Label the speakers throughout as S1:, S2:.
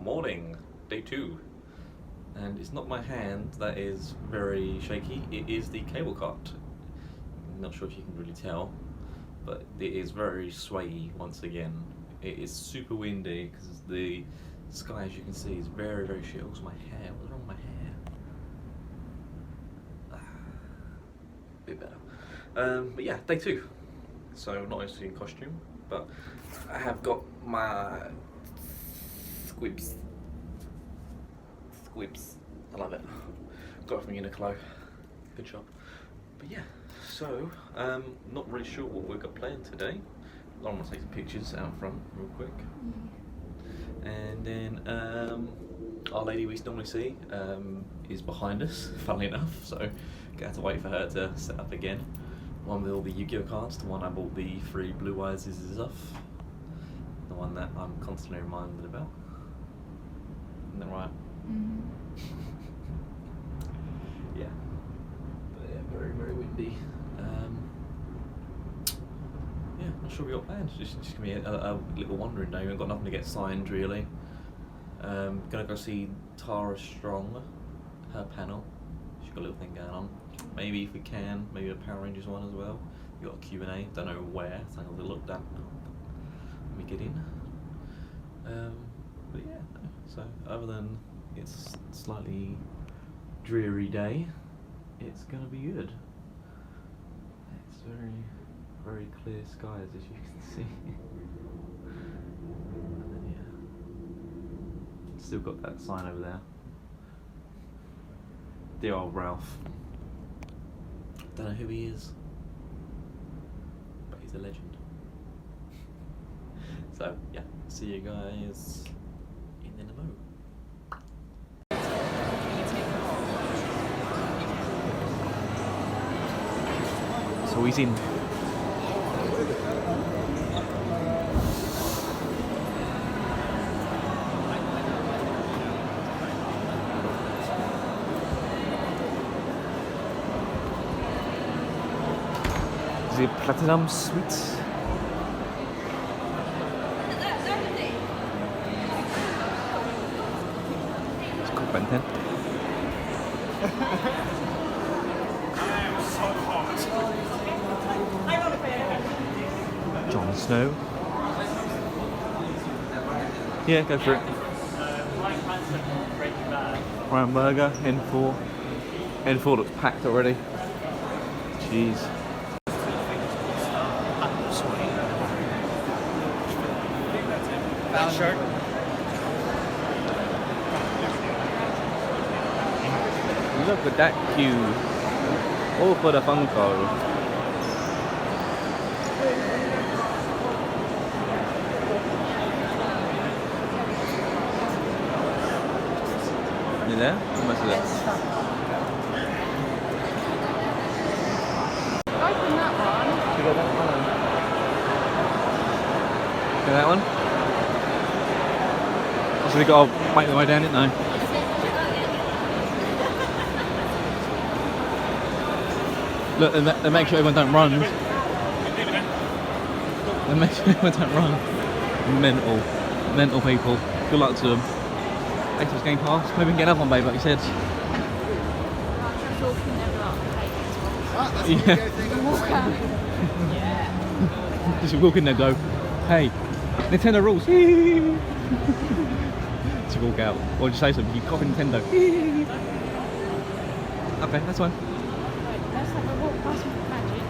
S1: morning, day 2, and it's not my hand that is very shaky, it is the cable cart. I'm not sure if you can really tell, but it is very swayy once again. It is super windy because the sky, as you can see, is very, very shit. Also my hair, what's wrong with my hair? Bit better. But yeah, day 2. So not actually in costume, but I have got my squibs. I love it. Got it from Uniqlo. Good job. But yeah, so not really sure what we've got planned today. I'm gonna take some pictures out front real quick. And then our lady we normally see is behind us, funnily enough, so gonna have to wait for her to set up again. One with all the Yu-Gi-Oh cards, the one I bought the 3 blue eyes is off. The one that I'm constantly reminded about. Isn't that right? Yeah. But yeah, very, very windy. Yeah, not sure we got plans. Just gonna be a little wandering day. We've got nothing to get signed really. Gonna go see Tara Strong, her panel. She's got a little thing going on. Maybe if we can, maybe a Power Rangers one as well. We got a Q&A, don't know where, so I'm gonna look that up when we get in. But yeah, no. So other than it's slightly dreary day, it's gonna be good. It's very, very clear skies as you can see. And then yeah, still got that sign over there. The old Ralph. Don't know who he is, but he's a legend. So yeah, see you guys in the limo. So he's in. The Platinum Suite. It's called Ben 10. Jon Snow. Yeah, go for it. Ryan Burger, N4. N4 looks packed already. Jeez.
S2: Shirt.
S1: Look at that queue. All for the Funko. You there? How much is it?
S3: Open that one.
S1: You got that one? Got that one? So we got to make the way down it now. Look, they make sure everyone don't run. They make sure everyone don't run. Mental people. Good luck to them. Thanks for getting past. Maybe we can get another one, babe, like you said. Yeah. Just walk in there, go. Hey, Nintendo rules. To walk out, or just say something. You copy Nintendo. Okay, that's fine.
S3: Let's have a walk past with Magic.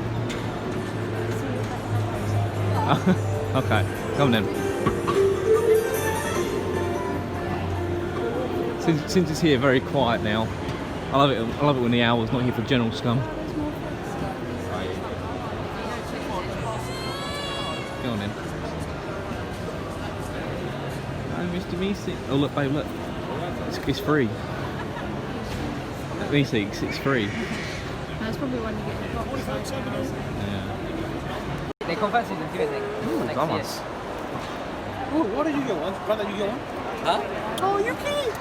S1: Okay, come on then. Since it's here, very quiet now. I love it. I love it when the owl's not here for general scum. Go on then. Mr. Meeseeks. Oh look, babe, look. It's free. Meeseeks, it's free.
S3: That's probably when you get the box.
S1: Yeah.
S2: They confess in the music.
S1: Ooh, Thomas.
S4: Oh, what did you get one? Brother, you get one?
S2: Huh?
S4: Oh, Yuki!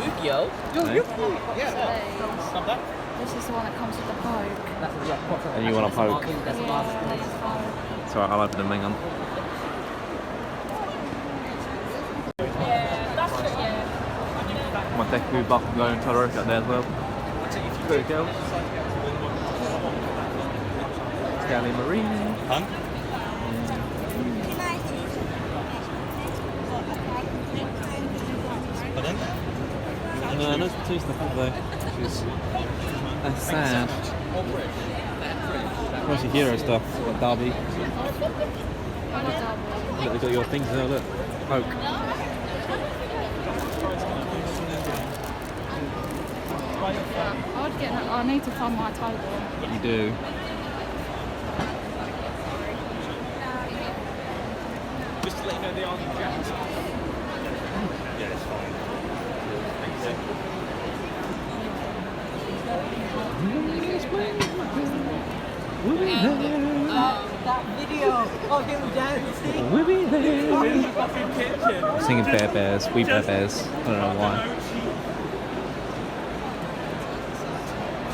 S2: Yu-Gi-Oh?
S4: Yo,
S1: Hey.
S4: Yuki! Yeah. Stop that.
S3: This is the one that comes with the poke.
S2: That's
S1: And you want a poke?
S2: That's
S3: Yeah, that's fine.
S1: It's alright, I'll open them, hang on.
S3: Yeah, that's it, yeah.
S1: My Deku, Bakugou and Todoroki up there as well. Very girls. Scally Marine.
S4: Huh? Pardon?
S1: No, not too stuff up there. That's sad. Mostly hero stuff, like Derby. Look, they've got your things there, look. Poke.
S3: I need to find my title.
S1: You do.
S4: Just to let you know they are in Japanese. Yeah, it's fine.
S2: That video of him dancing.
S1: We'll be there. Singing Bear Bears, We Bear Bears. I don't know why.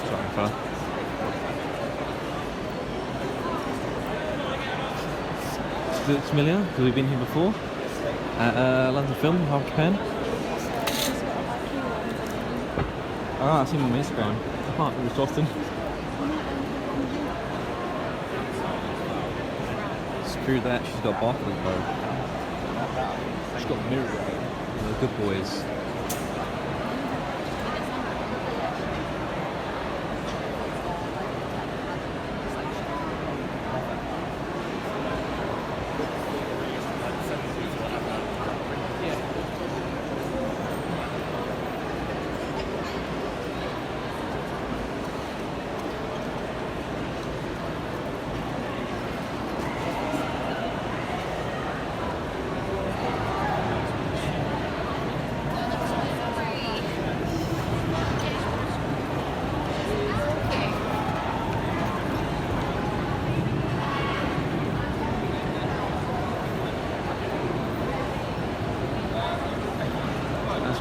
S1: Sorry, fun. Does it look familiar? Because we've been here before. At London Film, half Japan. I've seen him on Instagram. I can't do this often. Screw that, she's got Barclays, bro. She's got mirror. The good boys.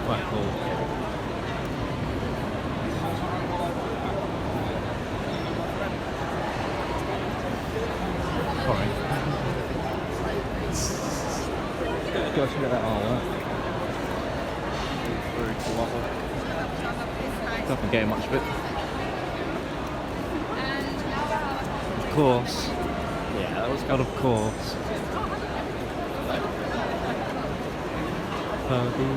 S1: Quite cool. Sorry. Gosh, look at that artwork. Very cool artwork. Don't get much of it. Of course. Yeah, that was good. Of course. Purple.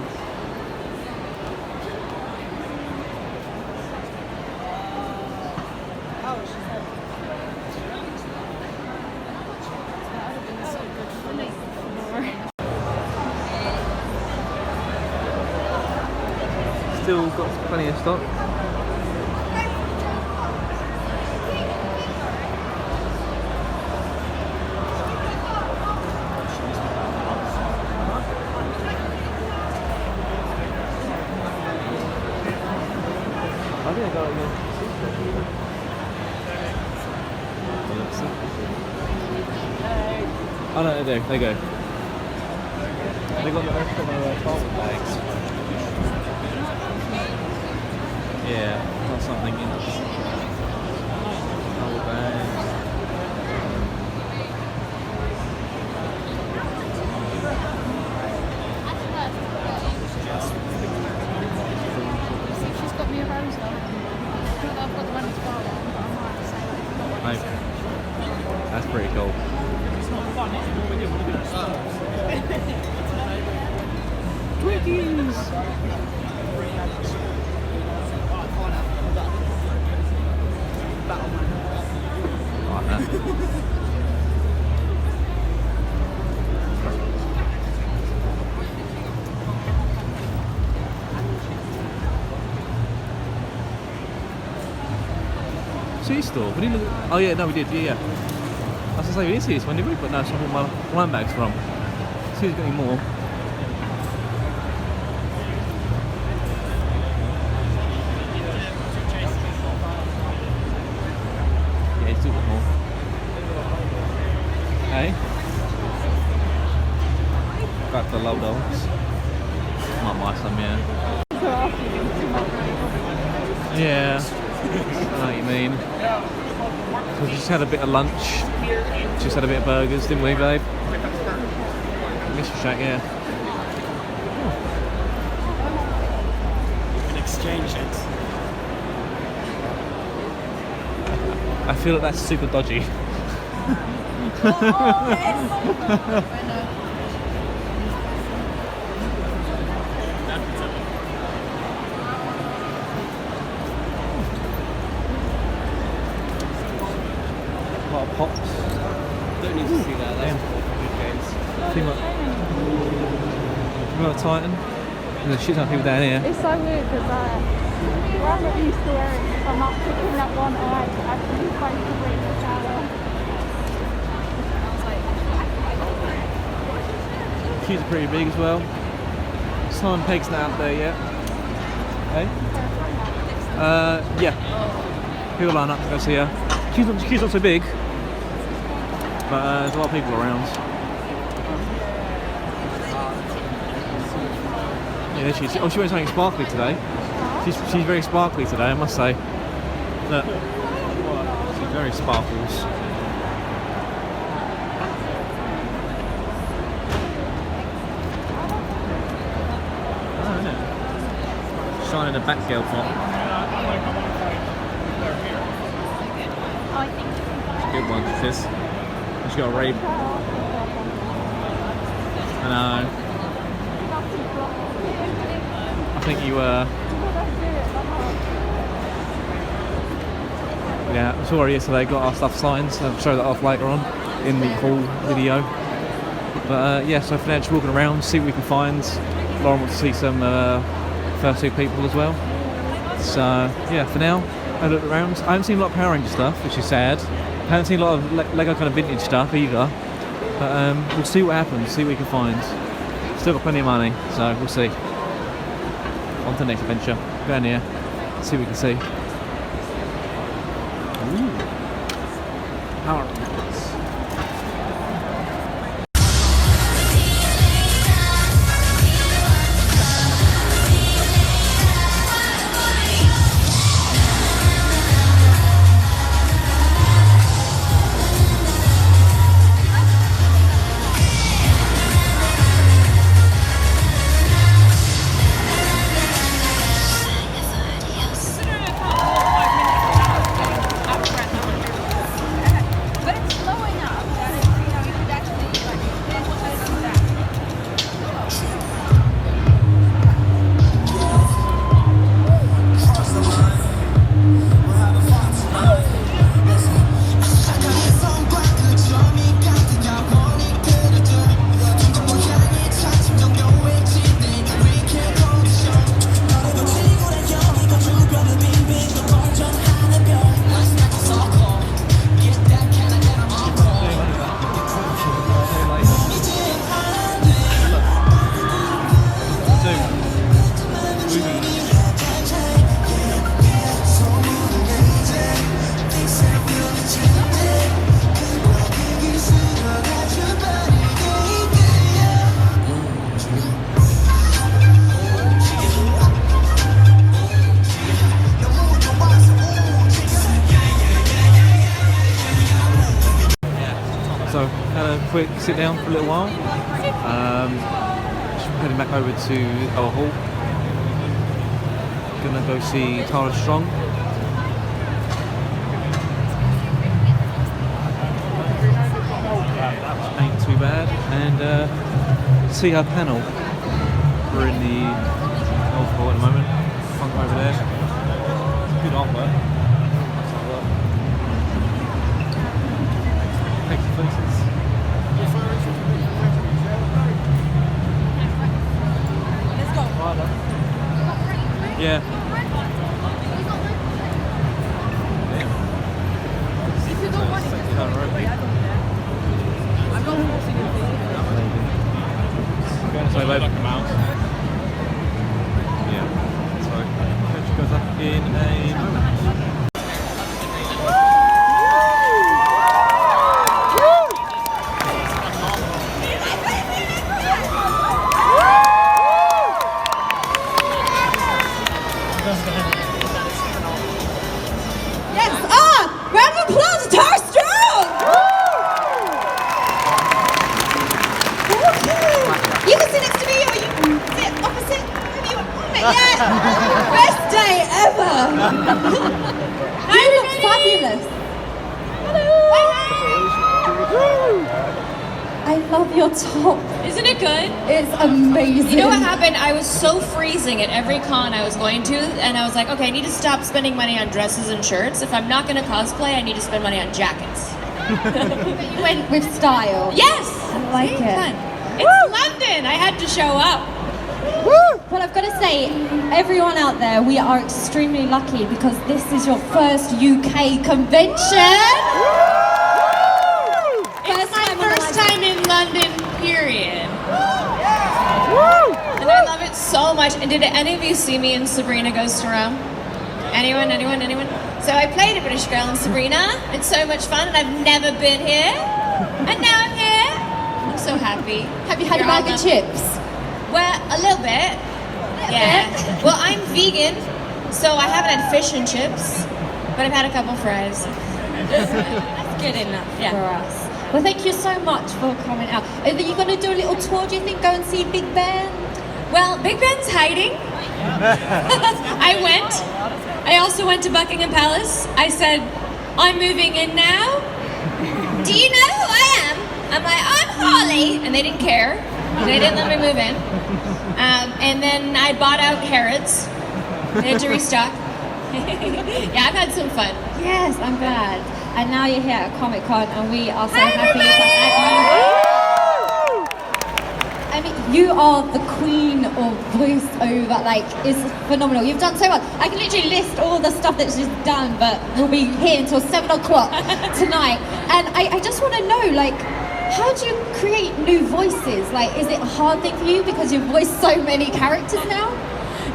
S1: Still got plenty of stock. I think I got it again. Oh no, there they go. They got the travel bags. Yeah, got something in travel bags.
S3: She's got me a rose though. I've got the one as well, but I might say that.
S1: That's pretty cool. Twiggies! Like that. See store? We didn't look. Oh yeah, no, we did. Yeah. I was gonna say we didn't see this one, did we? But no, it's not where my blind bag's from. See if there's got any more. Yeah, he's doing more. Hey? Back to the low dogs. Might buy some, yeah. Yeah. I know what you mean. So we just had a bit of lunch. Just had a bit of burgers, didn't we, babe? Mr. Shack, yeah. feel like that's super dodgy. A lot of pops.
S4: Don't need to see that. That's good games.
S1: Think like Titan. There's a shit ton of people down here.
S3: It's so weird because we're not used to wearing it. I'm not picking up one eye to actually find the way to shower.
S1: Queues are pretty big as well. Simon Pegg's not out there yet. Hey? Yeah. People line up to go see her. Queue's not so big, but there's a lot of people around. Yeah, there she is. Oh, she wears something sparkly today. She's very sparkly today, I must say. Look. She's very sparkles. Shining a Batgirl pop. Good one, this. She's got a rape. I know. I think you yeah, I saw her yesterday, got our stuff signed, so I'll show that off later on in the haul video. But yeah, so for now, just walking around, see what we can find. Lauren wants to see some fursuit people as well. So yeah, for now, I looked around. I haven't seen a lot of Power Ranger stuff, which is sad. I haven't seen a lot of Lego kind of vintage stuff either. But we'll see what happens, see what we can find. Still got plenty of money, so we'll see. On to the next adventure. Go down here, see what we can see. Ooh. Power Rangers. So had a quick sit down for a little while. Just heading back over to our hall. Gonna go see Tara Strong. Ain't too bad. And see her panel. We're in the old hall at the moment. Front over there. Good artwork. Faces.
S2: Let's go.
S1: Yeah.
S2: If you don't want it, I'm not forcing it.
S1: Sorry, babe. Yeah. So, coach goes up in a moment.
S5: Best day ever! You look fabulous! I love your top.
S3: Isn't it good?
S5: It's amazing.
S3: You know what happened? I was so freezing at every con I was going to, and I was like, okay, I need to stop spending money on dresses and shirts. If I'm not going to cosplay, I need to spend money on jackets.
S5: You went with style.
S3: Yes!
S5: I like it.
S3: Fun. It's London! I had to show up.
S5: Well, I've got to say, everyone out there, we are extremely lucky because this is your first UK convention.
S3: It's my first time in London, period. And I love it so much. And did any of you see me in Sabrina Goes to Rome? Anyone? So I played a British girl in Sabrina. It's so much fun, and I've never been here. And now I'm here. I'm so happy.
S5: Have you had a bag of chips?
S3: Well, a little bit. Yeah. Well, I'm vegan, so I haven't had fish and chips, but I've had a couple fries.
S5: That's good enough for us. Well, thank you so much for coming out. Are you going to do a little tour, do you think? Go and see Big Ben?
S3: Well, Big Ben's hiding. I went. I also went to Buckingham Palace. I said, I'm moving in now. Do you know who I am? I'm like, I'm Harley. And they didn't care. They didn't let me move in. And then I bought out Harrods. They had to restock. Yeah, I've had some fun.
S5: Yes, I'm glad. And now you're here at Comic Con, and we are so
S3: Hi,
S5: happy to have you. I mean, you are the queen of voiceover. Like, it's phenomenal. You've done so much. I can literally list all the stuff that she's done, but we'll be here until 7 o'clock tonight. And I just want to know, like, how do you create new voices? Like, is it a hard thing for you because you've voiced so many characters now?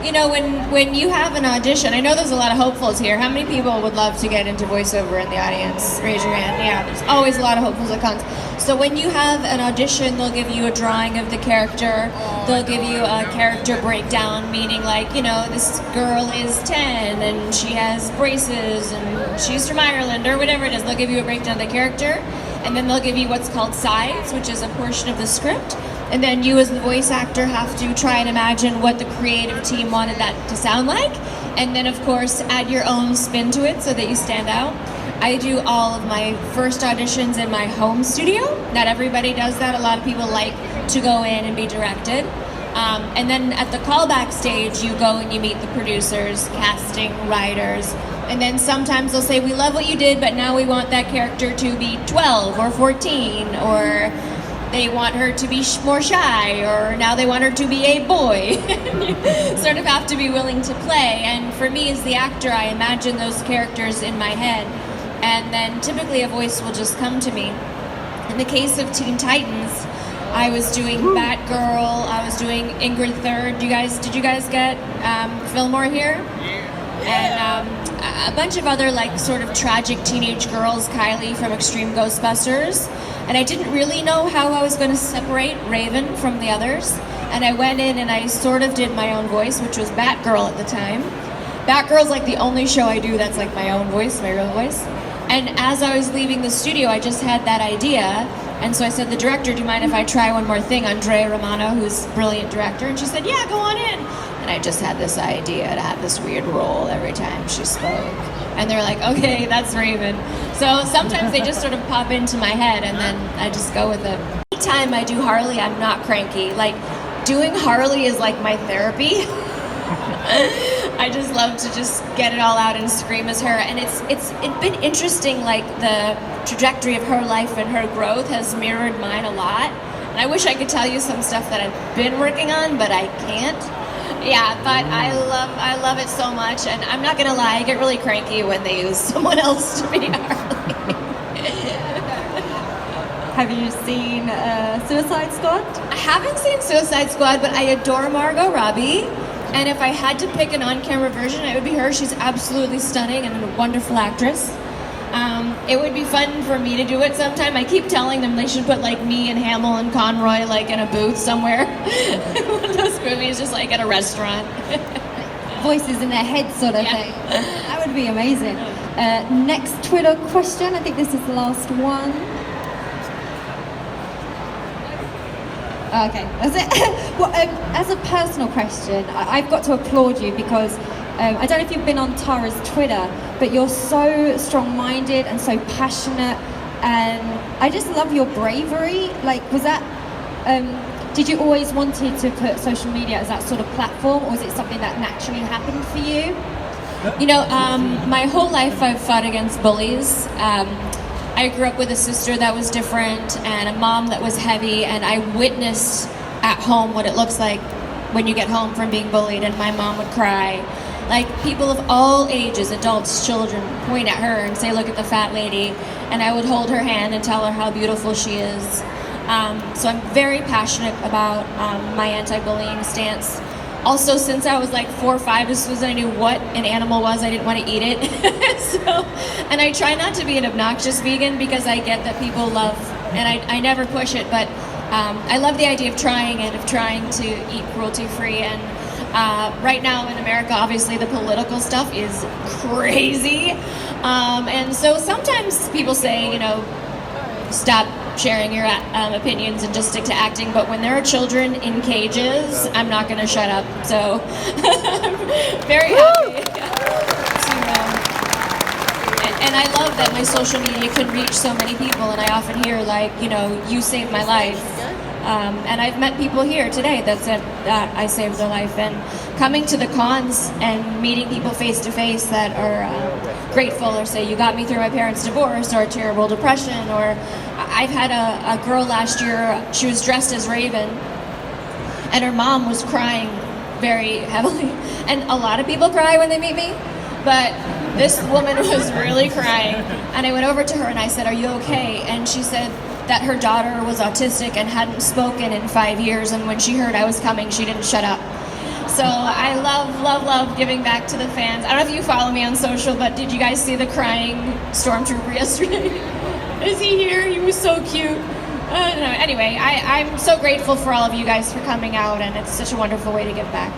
S3: You know, when you have an audition, I know there's a lot of hopefuls here. How many people would love to get into voiceover in the audience? Raise your hand. Yeah, there's always a lot of hopefuls at cons. So when you have an audition, they'll give you a drawing of the character. They'll give you a character breakdown, meaning like, you know, this girl is 10 and she has braces and she's from Ireland or whatever it is. They'll give you a breakdown of the character. And then they'll give you what's called sides, which is a portion of the script. And then you as the voice actor have to try and imagine what the creative team wanted that to sound like. And then of course add your own spin to it so that you stand out. I do all of my first auditions in my home studio. Not everybody does that. A lot of people like to go in and be directed. And then at the callback stage, you go and you meet the producers, casting, writers. And then sometimes they'll say, we love what you did, but now we want that character to be 12 or 14, or they want her to be more shy, or now they want her to be a boy. You sort of have to be willing to play. And for me as the actor, I imagine those characters in my head. And then typically a voice will just come to me. In the case of Teen Titans, I was doing Batgirl, I was doing Ingrid Third. Did you guys get Fillmore here? And a bunch of other like sort of tragic teenage girls, Kylie from Extreme Ghostbusters. And I didn't really know how I was going to separate Raven from the others. And I went in and I sort of did my own voice, which was Batgirl at the time. Batgirl's like the only show I do that's like my own voice, my real voice. And as I was leaving the studio, I just had that idea. And so I said, the director, do you mind if I try one more thing? Andrea Romano, who's a brilliant director. And she said, yeah, go on in. And I just had this idea to have this weird role every time she spoke. And they're like, okay, that's Raven. So sometimes they just sort of pop into my head and then I just go with it. Anytime I do Harley, I'm not cranky. Like, doing Harley is like my therapy. I just love to just get it all out and scream as her. And it's been interesting, like the trajectory of her life and her growth has mirrored mine a lot. And I wish I could tell you some stuff that I've been working on, but I can't. Yeah, but I love it so much, and I'm not gonna lie, I get really cranky when they use someone else to be Harley.
S5: Have you seen Suicide Squad?
S3: I haven't seen Suicide Squad, but I adore Margot Robbie, and if I had to pick an on-camera version, it would be her. She's absolutely stunning and a wonderful actress. It would be fun for me to do it sometime. I keep telling them they should put like me and Hamill and Conroy like in a booth somewhere. One of those movies, just like at a restaurant.
S5: Voices in their head sort of thing. That would be amazing. Next Twitter question. I think this is the last one. Okay, that's it. Well, as a personal question, I've got to applaud you because I don't know if you've been on Tara's Twitter, but you're so strong-minded and so passionate and I just love your bravery. Like, was that, did you always wanted to put social media as that sort of platform, or was it something that naturally happened for you?
S3: You know, my whole life I've fought against bullies. I grew up with a sister that was different and a mom that was heavy, and I witnessed at home what it looks like when you get home from being bullied, and my mom would cry. Like, people of all ages, adults, children, point at her and say, look at the fat lady, and I would hold her hand and tell her how beautiful she is. So I'm very passionate about my anti-bullying stance. Also, since I was like 4 or 5, as soon as I knew what an animal was, I didn't want to eat it. And I try not to be an obnoxious vegan because I get that people love, and I never push it, but I love the idea of trying to eat cruelty-free. And right now in America, obviously the political stuff is crazy. And so sometimes people say, you know, stop sharing your opinions and just stick to acting, but when there are children in cages, I'm not going to shut up. So I'm very happy and I love that my social media can reach so many people, and I often hear, like, you know, you saved my life. And I've met people here today that said that I saved their life, and coming to the cons and meeting people face to face that are grateful, or say, you got me through my parents' divorce or a terrible depression. Or I've had a girl last year, she was dressed as Raven, and her mom was crying very heavily. And a lot of people cry when they meet me, but this woman was really crying. And I went over to her and I said, are you okay? And she said that her daughter was autistic and hadn't spoken in 5 years, and when she heard I was coming, she didn't shut up. So I love giving back to the fans. I don't know if you follow me on social, but did you guys see the crying stormtrooper yesterday? Is he here? He was so cute. No, anyway, I'm so grateful for all of you guys for coming out, and it's such a wonderful way to give back.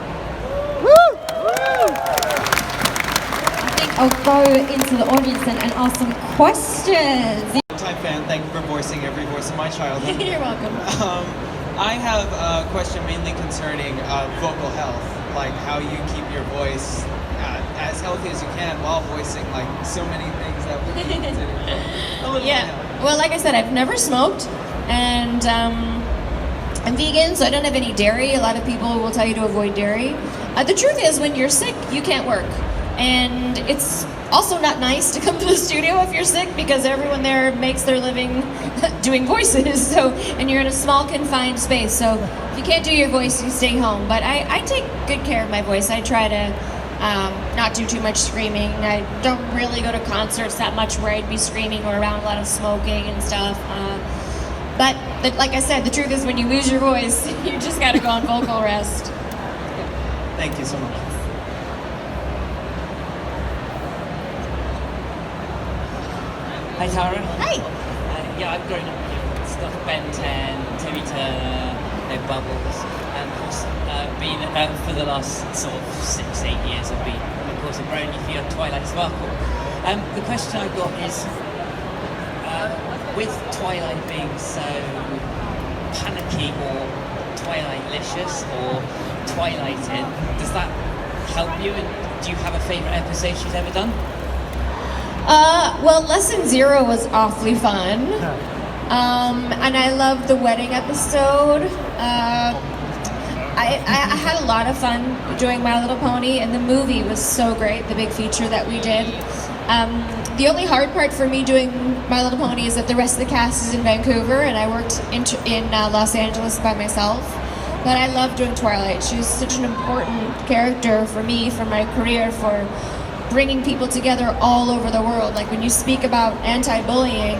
S5: I'll go into the audience and ask some questions.
S6: Time fan, thank you for voicing every voice of my childhood.
S3: You're welcome.
S6: I have a question mainly concerning vocal health, like how you keep your voice as healthy as you can while voicing like so many things that would be considered.
S3: Yeah, well, like I said, I've never smoked, and I'm vegan, so I don't have any dairy. A lot of people will tell you to avoid dairy. The truth is, when you're sick, you can't work. And it's also not nice to come to the studio if you're sick, because everyone there makes their living doing voices. So, and you're in a small confined space. So if you can't do your voice, you stay home. But I take good care of my voice. I try to not do too much screaming. I don't really go to concerts that much where I'd be screaming or around a lot of smoking and stuff. But like I said, the truth is, when you lose your voice, you just got to go on vocal rest.
S6: Thank you so much.
S7: Hi Tara.
S3: Hi.
S7: Yeah, I've grown up with stuff Ben 10, Timmy Turner, Bubbles, and of course been for the last sort of 6-8 years I've been, of course, a brony for your Twilight Sparkle. The question I've got is, with Twilight being so panicky or Twilight-licious or Twilighted, does that help you, and do you have a favourite episode she's ever done?
S3: Well, Lesson 0 was awfully fun. And I loved the wedding episode. I had a lot of fun doing My Little Pony, and the movie was so great, the big feature that we did. The only hard part for me doing My Little Pony is that the rest of the cast is in Vancouver, and I worked in Los Angeles by myself. But I love doing Twilight. She was such an important character for me, for my career, for bringing people together all over the world. Like, when you speak about anti-bullying,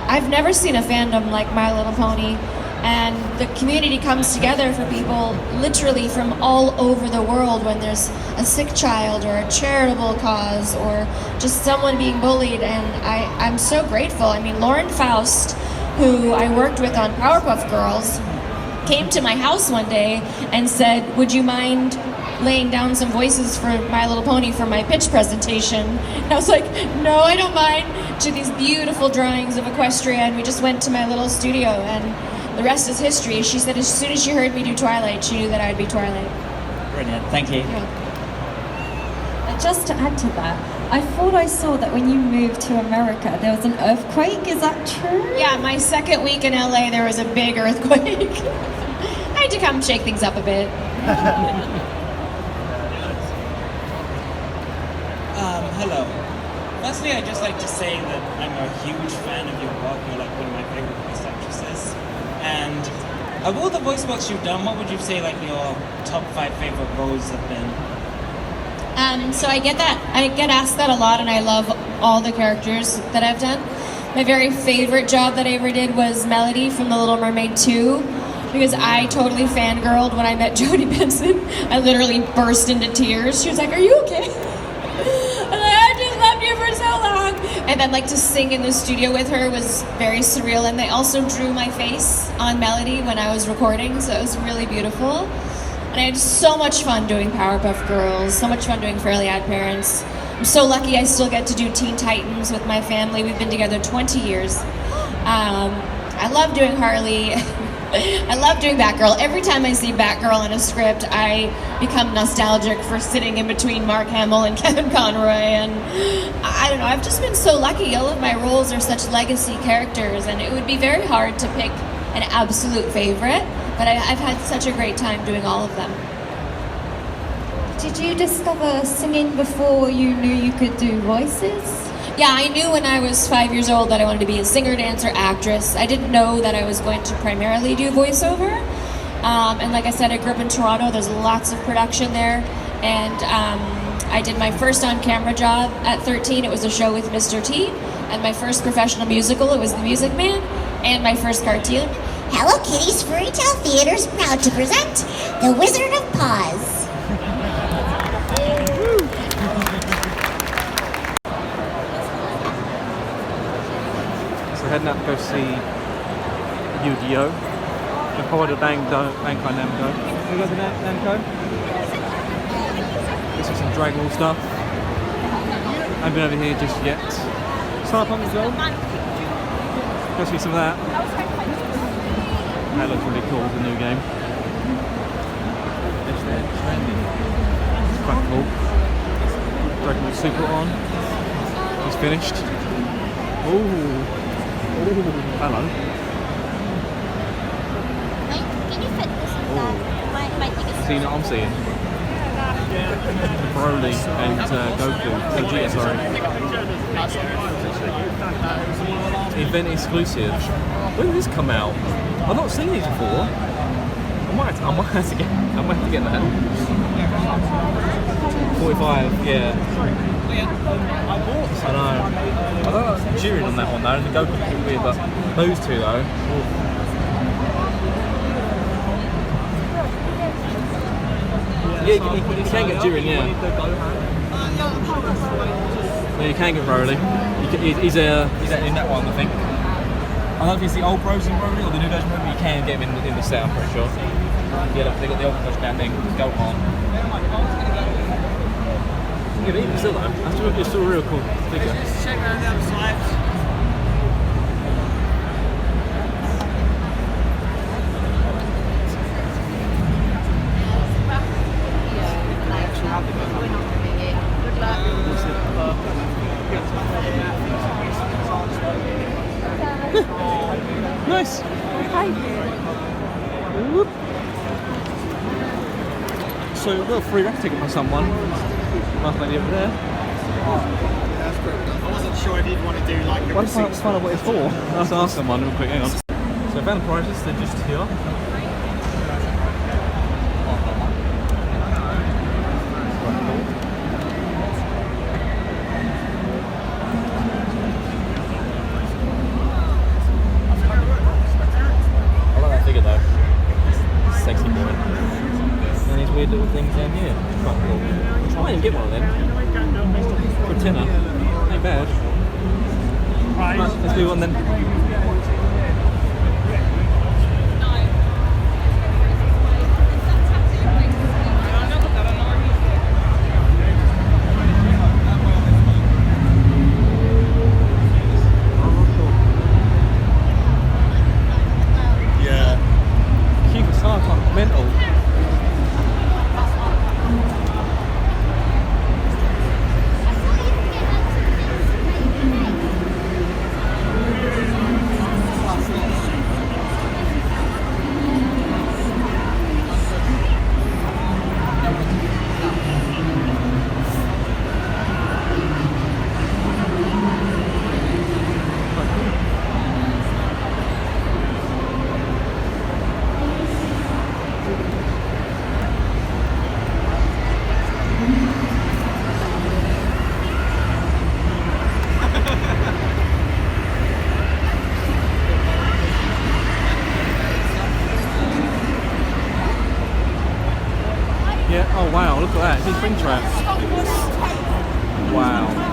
S3: I've never seen a fandom like My Little Pony, and the community comes together for people literally from all over the world when there's a sick child or a charitable cause or just someone being bullied, and I'm so grateful. I mean, Lauren Faust, who I worked with on Powerpuff Girls, came to my house one day and said, would you mind laying down some voices for My Little Pony for my pitch presentation? And I was like, no, I don't mind. She had these beautiful drawings of Equestria, and we just went to my little studio, and the rest is history. She said as soon as she heard me do Twilight, she knew that I'd be Twilight.
S7: Brilliant, thank you.
S3: Yeah.
S5: Just to add to that, I thought I saw that when you moved to America, there was an earthquake. Is that true?
S3: Yeah, my second week in LA, there was a big earthquake. I had to come shake things up a bit.
S7: Hello. Firstly, I'd just like to say that I'm a huge fan of your work. You're like one of my favorite voice actresses. And of all the voice works you've done, what would you say like your top 5 favorite roles have been?
S3: So I get asked that a lot, and I love all the characters that I've done. My very favorite job that I ever did was Melody from The Little Mermaid 2, because I totally fangirled when I met Jodie Benson. I literally burst into tears. She was like, "Are you okay?" I'm like, "I just loved you for so long." And then like to sing in the studio with her was very surreal. And they also drew my face on Melody when I was recording, so it was really beautiful. And I had so much fun doing Powerpuff Girls, so much fun doing Fairly Odd Parents. I'm so lucky I still get to do Teen Titans with my family. We've been together 20 years. I love doing Harley. I love doing Batgirl. Every time I see Batgirl in a script, I become nostalgic for sitting in between Mark Hamill and Kevin Conroy. And I don't know, I've just been so lucky. All of my roles are such legacy characters, and it would be very hard to pick an absolute favorite. But I've had such a great time doing all of them.
S5: Did you discover singing before you knew you could do voices?
S3: Yeah, I knew when I was 5 years old that I wanted to be a singer, dancer, actress. I didn't know that I was going to primarily do voiceover. And like I said, I grew up in Toronto. There's lots of production there. And I did my first on-camera job at 13. It was a show with Mr. T. And my first professional musical, it was The Music Man. And my first cartoon.
S8: Hello Kitty's Fairy Tale Theater is proud to present The Wizard of Paws.
S4: So heading up to go see Yu-Gi-Oh! The Power of Bankai Namco. Can we go to Namco? This is some Dragon Ball stuff. I haven't been over here just yet. Cyberpunk as well. Go see some of that. That looks really cool, the new game. It's quite cool. Dragon Ball Super on. He's finished. Ooh. Hello.
S8: Can you fit this in that? My thing is
S4: Seen what I'm seeing. Broly and Goku. Vegeta, sorry. Event exclusive. When did this come out? I've not seen these before. I might have to get that. 45, yeah. I know. I don't know Jiren on that one though. The Goku's a bit weird, but those two though. Ooh. Yeah, you can get Jiren, yeah. Yeah, you can get Broly. He's in that one, I think. I don't know if it's the old version of Broly or the new version of Broly, but you can get him in the set, I'm pretty sure. Yeah, they got the old version down thing. Go on. Yeah, but even still though, it's still a real cool figure.
S2: Just check around the other side.
S4: Nice. Whoop. So we've got a free rack ticket for someone. Nice lady over there.
S2: I wasn't sure if you'd want to do like the
S4: Let's find out what it's for. Let's ask someone real quick, hang on. So I found the prices, they're just here. I like that figure though. Sexy boy. And these weird little things down here. Quite cool. I might even get one of them. For a tenner. Ain't bad. Right, let's do one then. Yeah. Cute as hard, like mental. Yeah, oh wow, look at that. It's spring trap. Wow.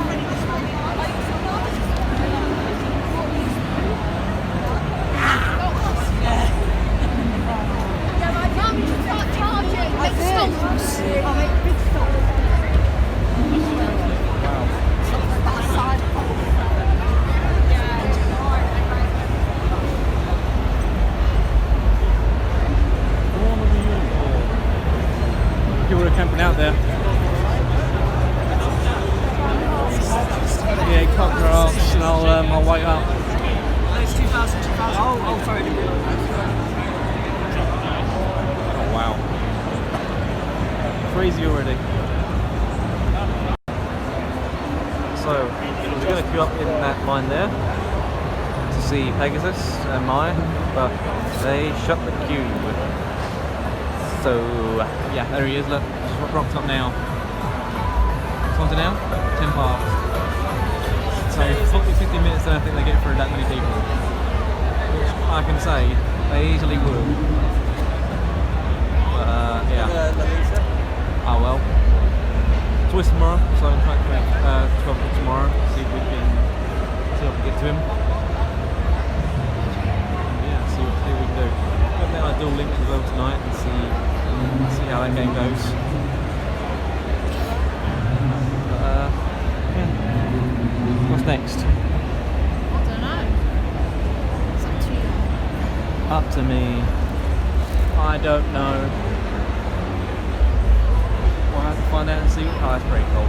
S4: People are camping out there. Yeah, cockroach, and I'll wait up.
S2: It's 2000, 2000. Oh, sorry.
S4: Oh wow. Crazy already. So, we're going to queue up in that line there to see Pegasus and Maya, but they shut the queue. So, yeah, there he is, look, just rocked up now. What's on to now? 10 past. So, 50 minutes, I don't think they get through that many people. Which I can say, they easily will. But, yeah. Oh well. It's always tomorrow, so I'm trying to make 12 o'clock tomorrow, see if we can get to him. Yeah, see what we can do. Hope that I dual link as well tonight and see how that game goes. But, yeah. What's next?
S9: I don't know. It's up to you.
S4: Up to me. I don't know. We'll have to find out and see. Oh, that's pretty cool.